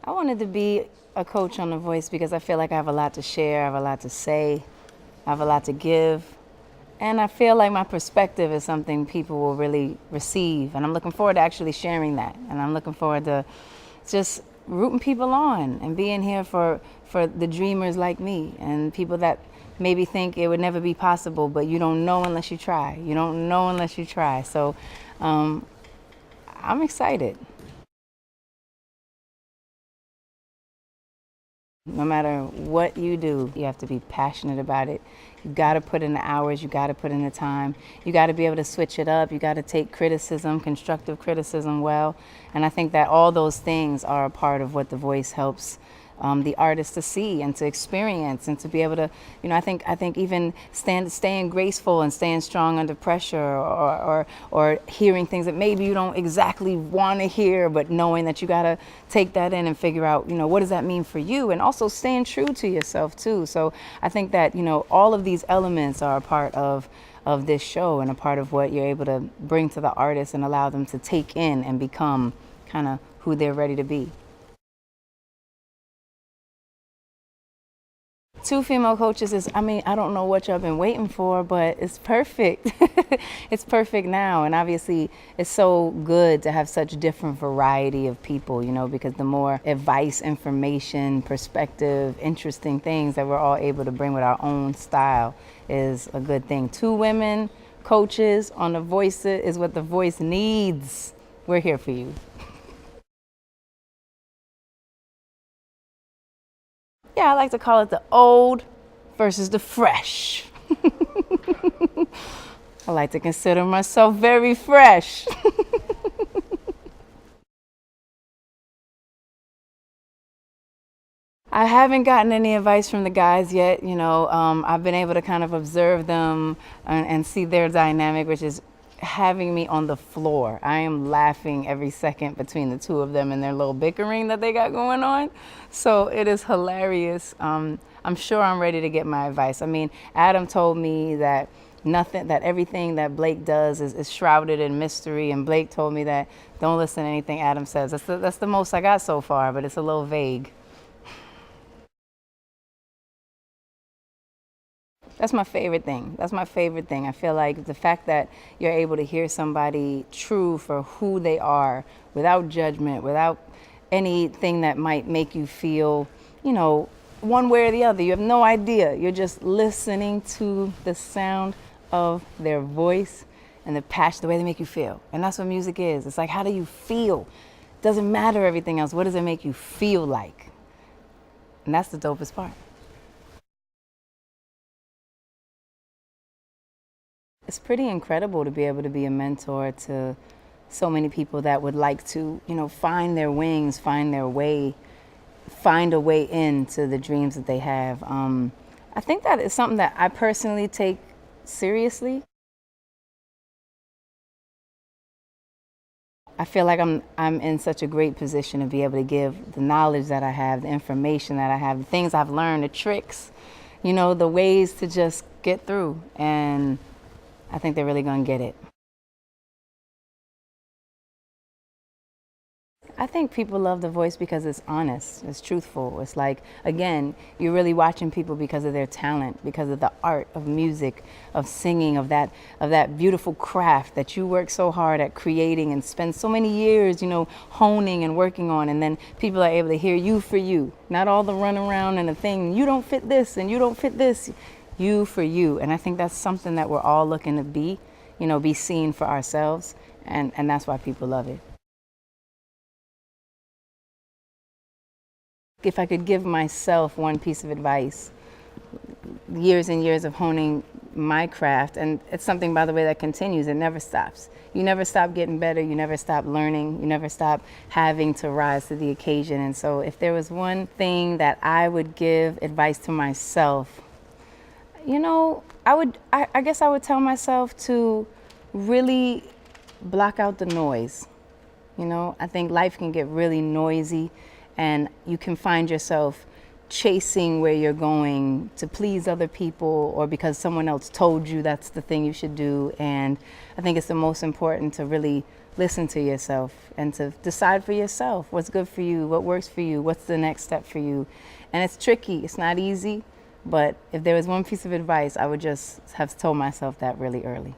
I wanted to be a coach on The Voice because I feel like I have a lot to share, I have a lot to say, I have a lot to give. And I feel like my perspective is something people will really receive. And I'm looking forward to actually sharing that. And I'm looking forward to just rooting people on and being here for the dreamers like me and people that maybe think it would never be possible, but you don't know unless you try. You don't know unless you try. So I'm excited. No matter what you do, you have to be passionate about it. You got to put in the hours, you got to put in the time. You got to be able to switch it up. You got to take criticism, constructive criticism well. And I think that all those things are a part of what The Voice helps the artist to see and to experience and to be able to, I think even staying graceful and staying strong under pressure or hearing things that maybe you don't exactly want to hear, but knowing that you got to take that in and figure out, what does that mean for you, and also staying true to yourself too. So I think that, all of these elements are a part of this show and a part of what you're able to bring to the artist and allow them to take in and become kind of who they're ready to be. Two female coaches is, I don't know what y'all been waiting for, but it's perfect. It's perfect now. And obviously it's so good to have such different variety of people, because the more advice, information, perspective, interesting things that we're all able to bring with our own style is a good thing. Two women coaches on The Voice is what The Voice needs. We're here for you. Yeah, I like to call it the old versus the fresh. I like to consider myself very fresh. I haven't gotten any advice from the guys yet. I've been able to kind of observe them and see their dynamic, which is having me on the floor. I am laughing every second between the two of them and their little bickering that they got going on. So it is hilarious. I'm sure I'm ready to get my advice. Adam told me that everything that Blake does is shrouded in mystery, and Blake told me that don't listen to anything Adam says. That's the most I got so far, but it's a little vague. That's my favorite thing. That's my favorite thing. I feel like the fact that you're able to hear somebody true for who they are without judgment, without anything that might make you feel, one way or the other. You have no idea. You're just listening to the sound of their voice and the passion, the way they make you feel. And that's what music is. It's like, how do you feel? It doesn't matter everything else. What does it make you feel like? And that's the dopest part. It's pretty incredible to be able to be a mentor to so many people that would like to, find their wings, find their way, find a way into the dreams that they have. I think that is something that I personally take seriously. I feel like I'm in such a great position to be able to give the knowledge that I have, the information that I have, the things I've learned, the tricks, the ways to just get through. And I think they're really going to get it. I think people love The Voice because it's honest, it's truthful. It's like, again, you're really watching people because of their talent, because of the art of music, of singing, of that beautiful craft that you work so hard at creating and spend so many years, honing and working on. And then people are able to hear you for you, not all the run around and the thing, you don't fit this and you don't fit this. You for you. And I think that's something that we're all looking to be seen for ourselves. And that's why people love it. If I could give myself one piece of advice, years and years of honing my craft, and it's something, by the way, that continues. It never stops. You never stop getting better. You never stop learning. You never stop having to rise to the occasion. And so if there was one thing that I would give advice to myself, I guess I would tell myself to really block out the noise. I think life can get really noisy and you can find yourself chasing where you're going to please other people or because someone else told you that's the thing you should do. And I think it's the most important to really listen to yourself and to decide for yourself what's good for you, what works for you, what's the next step for you. And it's tricky, it's not easy, but if there was one piece of advice, I would just have told myself that really early.